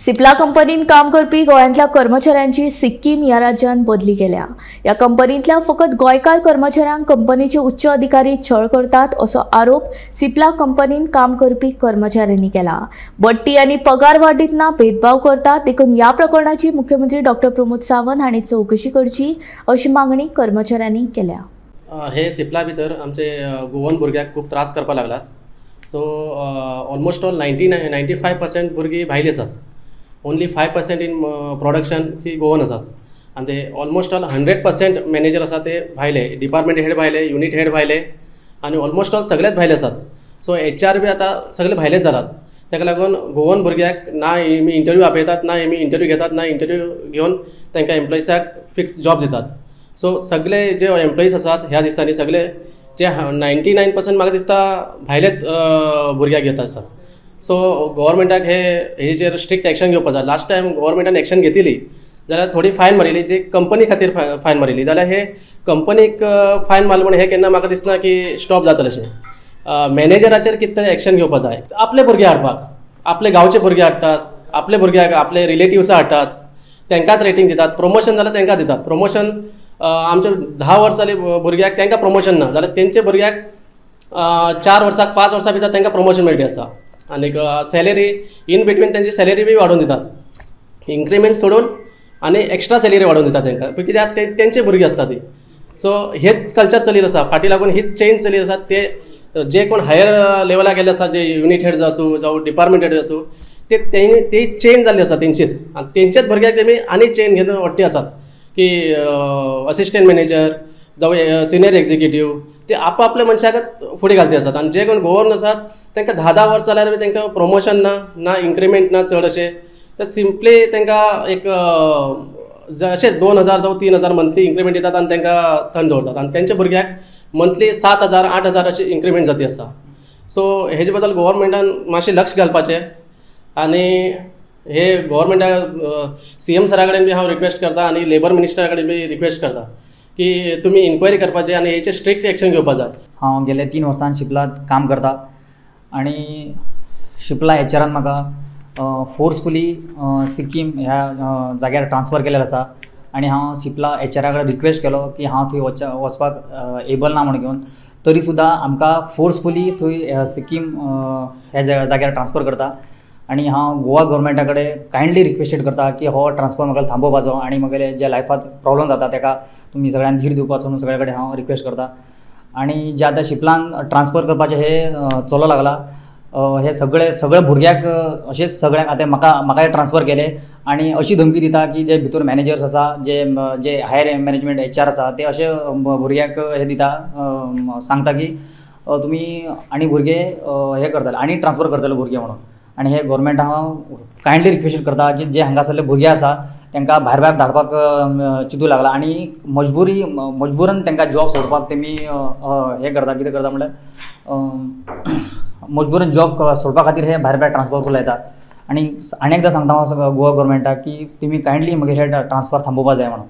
सिप्ला कंपनीन काम करपी गोंयांतल्या कर्मचाऱ्यांची सिक्कीम ह्या राज्यात बदली केल्या। या कंपनींतल्या फकत गोंयकार कर्मचाऱ्यांक कंपनीचे उच्च अधिकारी छळ करतात असो आरोप सिप्ला कंपनीन काम करपी कर्मचाऱ्यांनी केला। बडटी आनी पगार वाड दितना भेदभाव करतात, देखून या प्रकरणाची मुख्यमंत्री डॉक्टर प्रमोद सावंत हांणी चौकशी करची अशी मागणी कर्मचाऱ्यांनी केल्या। हे सिप्ला भितर आमचे गोवन भुरग्यांक खूप त्रास करपा लागला। सो ऑलमोस्ट ऑल 95% भुरगीं भायली आसात। ओनली 5% इन प्रोडक्शन ती गोवन आसात आनी ते ऑलमोस्ट ऑल 100% मॅनेजर आसा ते भायले, डिपार्टमेंट हेड भायले, युनिट हेड भायले आनी ऑलमोस्ट ऑल सगळेच भायले आसात। सो HR बी आतां सगळे भायलेच जालात। ताका लागून गोवन भुरग्यांक ना हेमी इंटरव्यू आपयतात, ना हेमी इंटरव्यू घेतात, ना इंटरव्यू घेवन तांकां एम्प्लॉयजाक फिक्स जॉब दितात। सो सगळे जे एम्प्लॉईज आसात ह्या दिसांनी सगळे जे 99% म्हाका दिसता भायलेच भुरग्यांक घेता आसात। सो गव्हर्मेंटाक हेजेर स्ट्रिक्ट एक्शन घेवपाक जाय। लास्ट टायम गव्हर्मेंटान एक्शन घेतिली जाल्यार थोडी फायन मारिली, जी कंपनी खातीर फायन मारिली, जाल्यार हे कंपनीक फायन मारले म्हणून हे केन्ना म्हाका दिसना की स्टॉप जातलें अशें। मॅनेजराचेर कितें तरी एक्शन घेवपाक जाय। आपले भुरगे हाडपाक, आपले गांवचे भुरगे हाडटात, आपले भुरग्याक आपले रिलेटिव्स हाडटात, तांकांच रेटींग दितात। प्रमोशन जाल्यार तांकां दितात। प्रमोशन आमचे 10 वर्सां जाली भुरग्याक तांकां प्रमोशन ना, जाल्यार तेंचे भुरग्याक 4 वर्सां 5 वर्सां भितर तांकां प्रमोशन मेळटी आसा। आनी सॅलरी इन बिटवीन त्यांची सॅलरी बी वाडोवन दितात, इन्क्रिमेंट्स सोडून आनी एक्स्ट्रा सॅलरी वाडोवन दितात तांकां, कित्याक तेंचे भुरगीं आसता ती। सो हेच कल्चर चलीत आसा, फाटी लागून हीच चेंज चलीत आसा। ते जे कोण हायर लेवलाक गेले आसा, जे युनिट हेड्स आसूं जावं डिपार्टमेंट हेड आसूं, ते चेंज जाल्ली आसा तेंचीच, आनी तेंचेच भुरग्याक तेमी आनी चेंज घेवन वट्टी आसात की असिस्टंट मॅनेजर जावं सिनियर एक्झिक्युटीव ते आपल्या मनशाकच फुडें घालते आसात। आनी जे कोण गोवन आसात तांकां 10 वर्सां जाल्यार बी तांकां प्रमोशन ना इन्क्रिमेंट ना चड अशें। तर सिम्पली तांकां एक अशें 2000 जावं 3000 मंथली इन्क्रिमेंट दितात आनी तांकां थंड दवरतात, आनी तेंच्या भुरग्याक मंथली 7000 8000 अशी इन्क्रिमेंट जाती आसा। सो हेजे बद्दल गव्हर्मेंटान मातशें लक्ष घालपाचें आनी हे गव्हर्मेंटाक CM सरा कडेन बी हांव रिक्वेस्ट करता आनी लेबर मिनिस्टरा कडेन बी रिक्वेस्ट करता की तुमी इन्क्वायरी करपाची आनी हेचेर स्ट्रिक्ट एक्शन घेवपाक जाय। हांव गेले 3 वर्सां शिपलात काम करता आणि शिपला HRन म्हाका फोर्सफुली सिक्कीम ह्या जाग्यार ट्रान्सफर केलेलो आसा आणि हांव शिपला HRा कडेन रिक्वेस्ट केलो की हांव थंय वचपाक एबल ना म्हणून घेवन, तरी सुद्दां आमकां फोर्सफुली थंय सिक्कीम ह्या जाग्यार ट्रान्सफर करता। आणि हांव गोवा गव्हर्मेंटा कडेन कायंडली रिक्वेस्टेड करता की हो ट्रान्सफर म्हाका थांबोवपाचो आणि म्हगेले जे लायफांत प्रॉब्लम जाता ताका तुमी सगळ्यांनी धीर दिवपाचो म्हणून सगळे कडेन हांव रिक्वेस्ट करता। आणि जे आतां शिपलान ट्रान्सफर करपाचें हे चलो लागला, हे सगळे भुरग्याक अशेंच सगळ्यांक आतां म्हाका ट्रान्सफर केले आणि अशी धमकी दिता की जे भितर मॅनेजर्स आसा, जे हायर मॅनेजमेंट HR आसा, ते अशे भुरग्याक हे दिता, सांगता की तुमी आनी भुरगे हे करतले आनी ट्रान्सफर करतले भुरगे म्हणून। आणि हे गव्हर्मेंटाक हांव कायंडली रिक्वेस्ट करता की जे हांगासरले भुरगे आसा तांकां भायर धाडपाक चिंतू लागला आणि मजबुरान तांकां जॉब सोडपाक तेमी हे करता, कितें करता म्हणल्यार मजबुरान जॉब सोडपा खातीर हे भायर ट्रान्सफर करून लायता। आणि एकदां सांगता हांव गोवा गव्हर्मेंटाक की तुमी कायंडली म्हगे हे ट्रान्सफर थांबोवपाक जाय म्हणून।